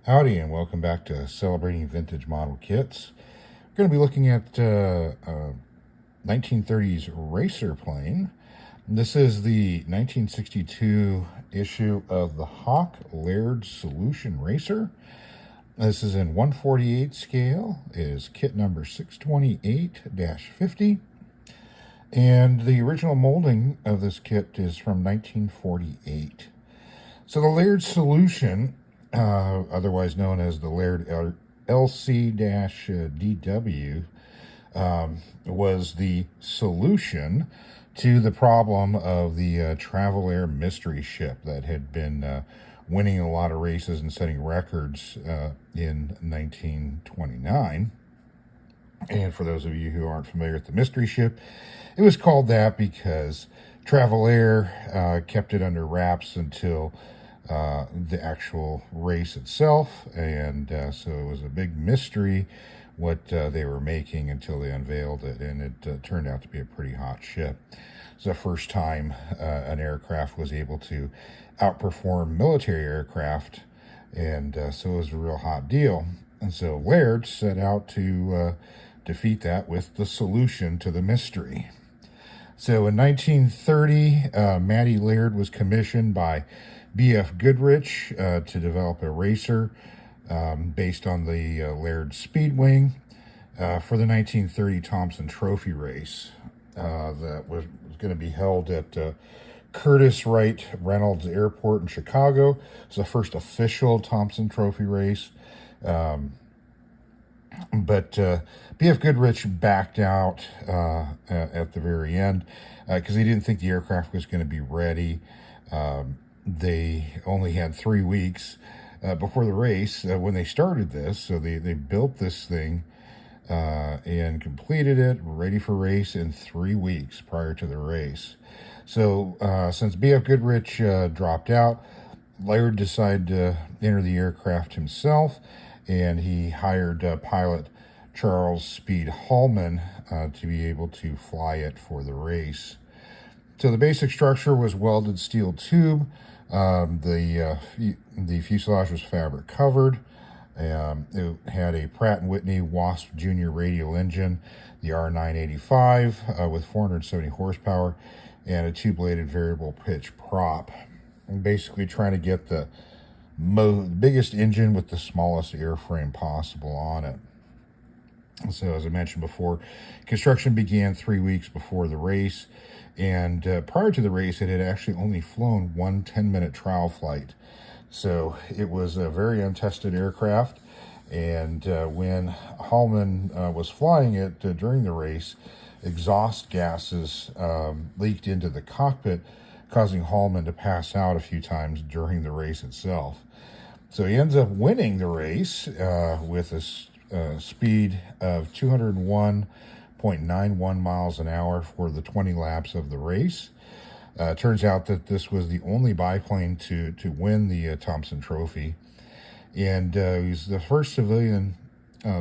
Howdy, and welcome back to Celebrating Vintage Model Kits. We're going to be looking at 1930s racer plane. This is the 1962 issue of the Hawk Laird Solution Racer. This is in 1/48 scale. It is kit number 628-50. And the original molding of this kit is from 1948. So the Laird Solution, otherwise known as the Laird LC-DW, was the solution to the problem of the Travelair mystery ship that had been winning a lot of races and setting records in 1929. And for those of you who aren't familiar with the mystery ship, it was called that because Travelair kept it under wraps until the actual race itself, and so it was a big mystery what they were making until they unveiled it, and it turned out to be a pretty hot ship. It's the first time an aircraft was able to outperform military aircraft, and so it was a real hot deal. And so Laird set out to defeat that with the solution to the mystery. So in 1930, Matty Laird was commissioned by B.F. Goodrich to develop a racer based on the Laird Speedwing for the 1930 Thompson Trophy race that was going to be held at Curtis Wright Reynolds Airport in Chicago. It's the first official Thompson Trophy race. But B.F. Goodrich backed out at the very end because he didn't think the aircraft was going to be ready. They only had 3 weeks before the race when they started this, so they built this thing and completed it, ready for race in 3 weeks prior to the race. So since B.F. Goodrich dropped out, Laird decided to enter the aircraft himself, and he hired pilot Charles Speed Hallman to be able to fly it for the race. So the basic structure was welded steel tube. The fuselage was fabric covered. It had a Pratt & Whitney Wasp Junior radial engine, the R985, with 470 horsepower, and a two-bladed variable pitch prop. And basically trying to get the biggest engine with the smallest airframe possible on it. So as I mentioned before, construction began 3 weeks before the race, and prior to the race it had actually only flown one 10-minute trial flight. So it was a very untested aircraft, and when Hallman was flying it during the race, exhaust gases leaked into the cockpit, causing Hallman to pass out a few times during the race itself. So he ends up winning the race with a speed of 201.91 miles an hour for the 20 laps of the race. Turns out that this was the only biplane to win the Thompson Trophy. And he's the first civilian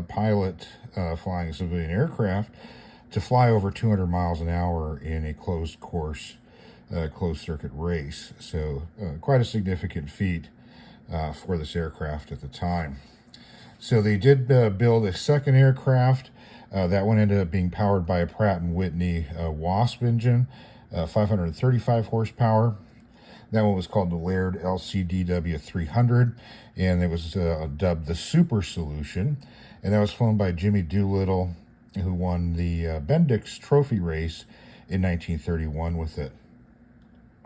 pilot flying a civilian aircraft to fly over 200 miles an hour in a closed course, closed circuit race. So quite a significant feat for this aircraft at the time. So they did build a second aircraft. That one ended up being powered by a Pratt & Whitney Wasp engine, 535 horsepower. That one was called the Laird LC-DW 300, and it was dubbed the Super Solution. And that was flown by Jimmy Doolittle, who won the Bendix Trophy race in 1931 with it.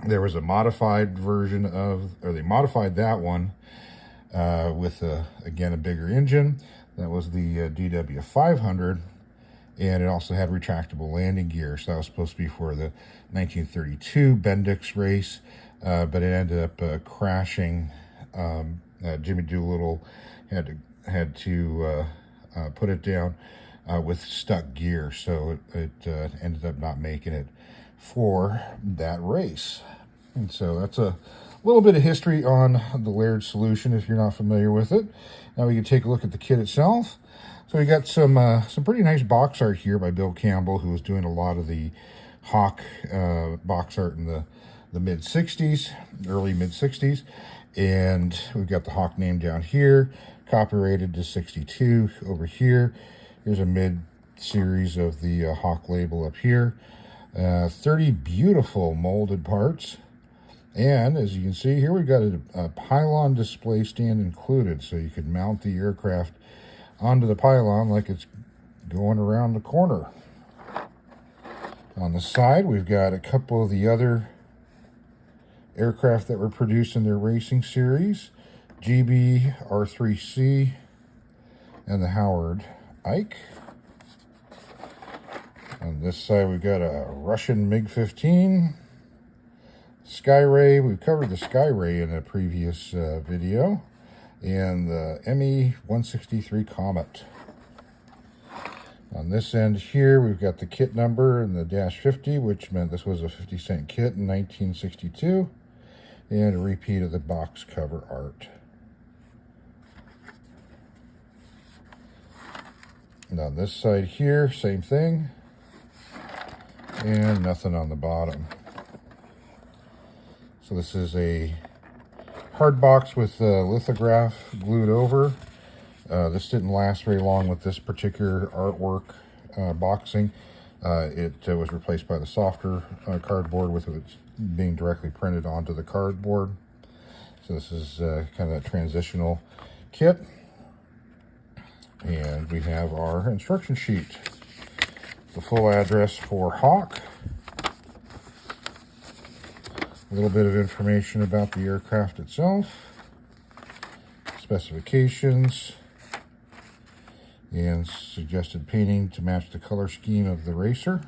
There was a modified version they modified that one with, again, a bigger engine. That was the DW 500, and it also had retractable landing gear. So that was supposed to be for the 1932 Bendix race, but it ended up crashing. Jimmy Doolittle had to put it down with stuck gear, so it ended up not making it for that race. And so that's a little bit of history on the Laird Solution if you're not familiar with it. Now we can take a look at the kit itself. So we got some pretty nice box art here by Bill Campbell, who was doing a lot of the Hawk box art in the the mid-60s, early mid-60s. And we've got the Hawk name down here, copyrighted to 62 over here. Here's a mid-series of the Hawk label up here. 30 beautiful molded parts. And as you can see here, we've got a pylon display stand included, so you could mount the aircraft onto the pylon like it's going around the corner. On the side, we've got a couple of the other aircraft that were produced in their racing series, GB R3C and the Howard Ike. On this side, we've got a Russian MiG-15, Skyray. We've covered the Skyray in a previous video, and the ME-163 Comet. On this end here, we've got the kit number and the -50, which meant this was a 50-cent kit in 1962, and a repeat of the box cover art. And on this side here, same thing, and nothing on the bottom. So this is a hard box with a lithograph glued over. This didn't last very long with this particular artwork boxing. It was replaced by the softer cardboard, with it being directly printed onto the cardboard. So this is kind of a transitional kit. And we have our instruction sheet. The full address for Hawk. A little bit of information about the aircraft itself. Specifications. And suggested painting to match the color scheme of the racer.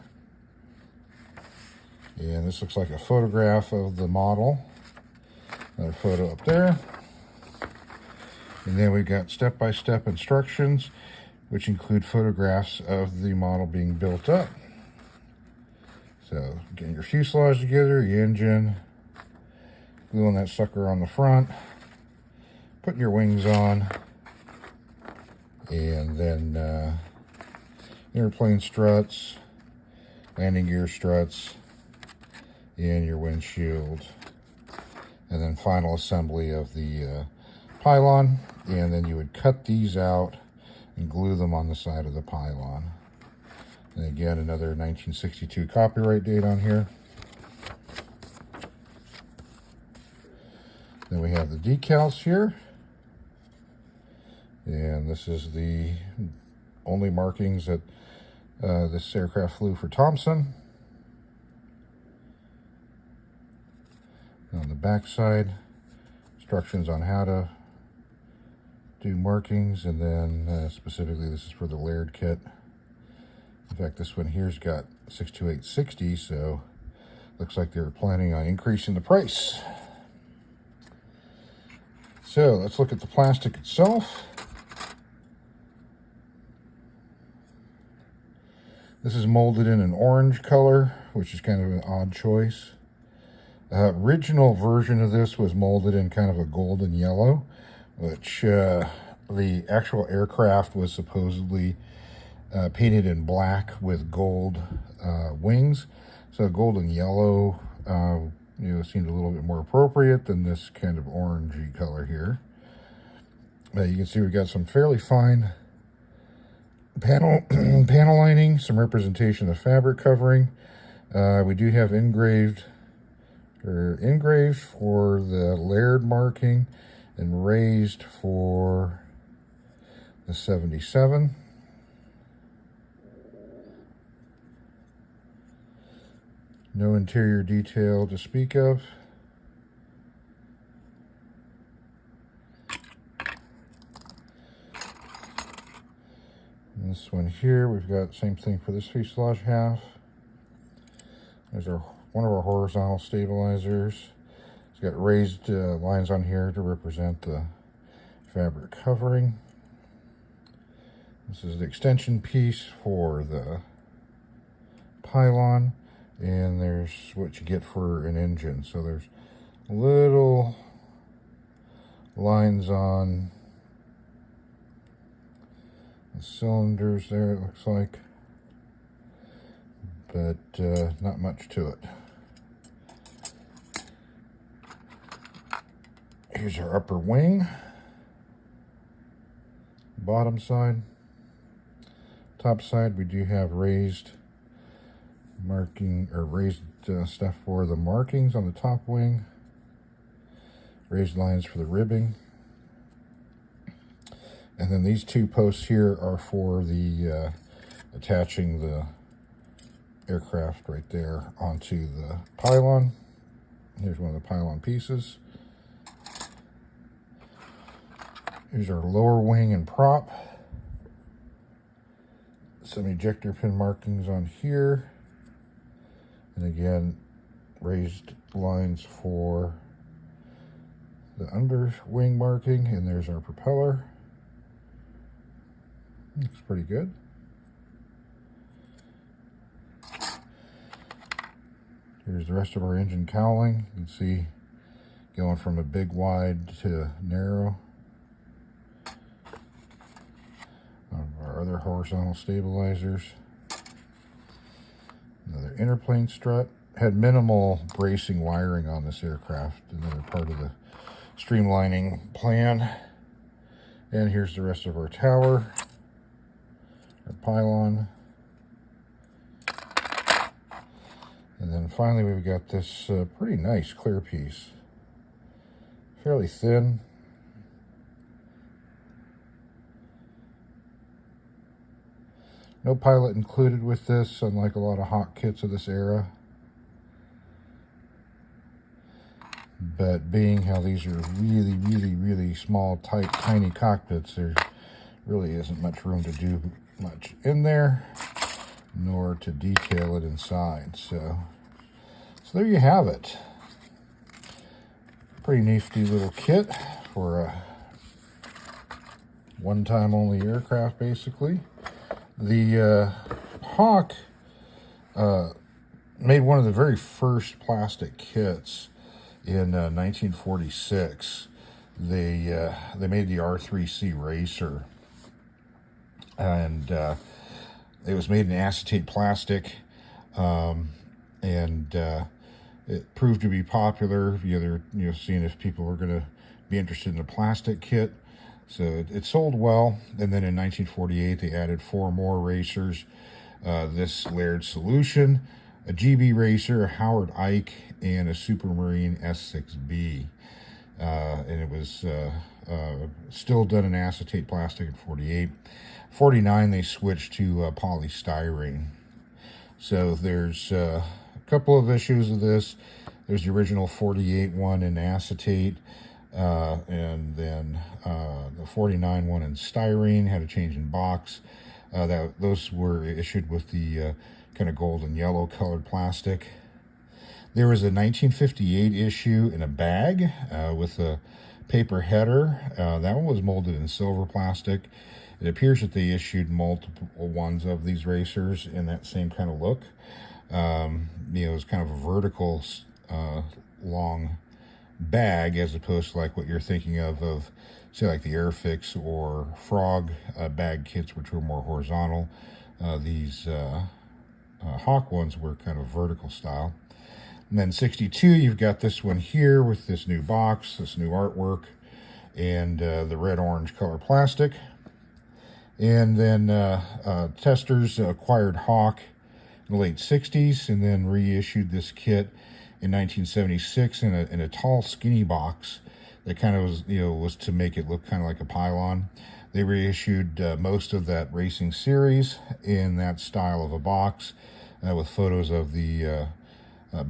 And this looks like a photograph of the model. Another photo up there. And then we've got step-by-step instructions, which include photographs of the model being built up. So, getting your fuselage together, your engine, gluing that sucker on the front, putting your wings on, and then airplane struts, landing gear struts, and your windshield. And then final assembly of the pylon, and then you would cut these out and glue them on the side of the pylon. And again, another 1962 copyright date on here. Then we have the decals here. And this is the only markings that this aircraft flew for Thompson. On the back side, instructions on how to do markings, and then specifically this is for the Laird kit. In fact, this one here's got 62860, so looks like they were planning on increasing the price. So let's look at the plastic itself. This is molded in an orange color, which is kind of an odd choice. Original version of this was molded in kind of a golden yellow, which the actual aircraft was supposedly painted in black with gold wings. So golden yellow seemed a little bit more appropriate than this kind of orangey color here. You can see we've got some fairly fine panel lining, some representation of fabric covering. We do have engraved for the Laird marking and raised for the 77. No interior detail to speak of. And this one here, we've got same thing for this fuselage half. There's one of our horizontal stabilizers. It's got raised lines on here to represent the fabric covering. This is the extension piece for the pylon, and there's what you get for an engine. So there's little lines on the cylinders there, it looks like, but not much to it. Here's our upper wing, bottom side. Top side, we do have raised marking, or raised stuff for the markings on the top wing, raised lines for the ribbing. And then these two posts here are for the attaching the aircraft right there onto the pylon. Here's one of the pylon pieces. Here's our lower wing and prop. Some ejector pin markings on here. And again, raised lines for the under wing marking. And there's our propeller. Looks pretty good. Here's the rest of our engine cowling. You can see going from a big wide to narrow. Our other horizontal stabilizers. Another interplane strut. Had minimal bracing wiring on this aircraft. Another part of the streamlining plan. And here's the rest of our tower. Our pylon. And then finally we've got this pretty nice clear piece. Fairly thin. No pilot included with this, unlike a lot of hawk kits of this era. But being how these are really, really, really small, tight, tiny cockpits, there really isn't much room to do much in there, nor to detail it inside. So there you have it. Pretty nifty little kit for a one-time only aircraft, basically. The Hawk made one of the very first plastic kits in 1946. They made the R3C Racer, and it was made in acetate plastic, and it proved to be popular. Seeing if people were going to be interested in a plastic kit. So it sold well, and then in 1948 they added 4 more racers. This Laird Solution, a GB Racer, a Howard Ike, and a Supermarine S6B. And it was still done in acetate plastic in 48. 49 they switched to polystyrene. So there's a couple of issues of this. There's the original 48 one in acetate. And then the 49 one in styrene, had a change in box. Those were issued with the kind of gold and yellow colored plastic. There was a 1958 issue in a bag with a paper header. That one was molded in silver plastic. It appears that they issued multiple ones of these racers in that same kind of look. It was kind of a vertical, long bag, as opposed to like what you're thinking of say like the Airfix or Frog bag kits, which were more horizontal. These Hawk ones were kind of vertical style. And then 62, you've got this one here with this new box, this new artwork, and the red-orange color plastic. And then Testers acquired Hawk in the late 60s and then reissued this kit in 1976 in a tall, skinny box that kind of was to make it look kind of like a pylon. They reissued most of that racing series in that style of a box with photos of the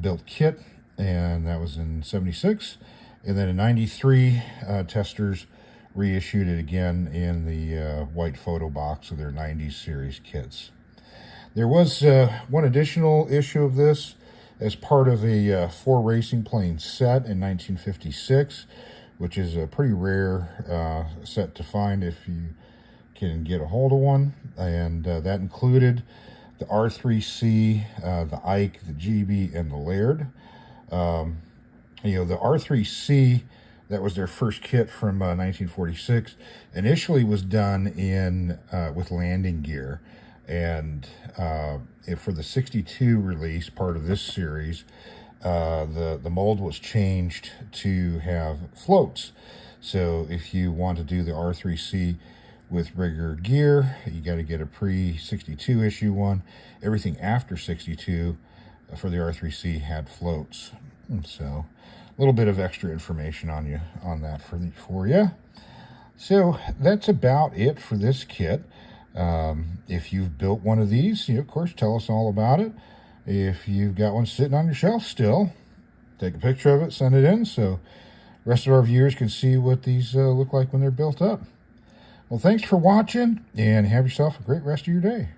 built kit, and that was in 76. And then in 93, Testers reissued it again in the white photo box of their 90s series kits. There was one additional issue of this as part of a 4 racing plane set in 1956, which is a pretty rare set to find if you can get a hold of one. And that included the R3C, the Ike, the GB, and the Laird. The R3C, that was their first kit from 1946, initially was done in with landing gear. And for the 62 release, part of this series, the mold was changed to have floats. So if you want to do the R3C with regular gear, you got to get a pre-62 issue one. Everything after 62 for the R3C had floats. And so a little bit of extra information on that for you. So that's about it for this kit. If you've built one of these, of course, tell us all about it. If you've got one sitting on your shelf still, take a picture of it, send it in, so the rest of our viewers can see what these look like when they're built up. Well, thanks for watching, and have yourself a great rest of your day.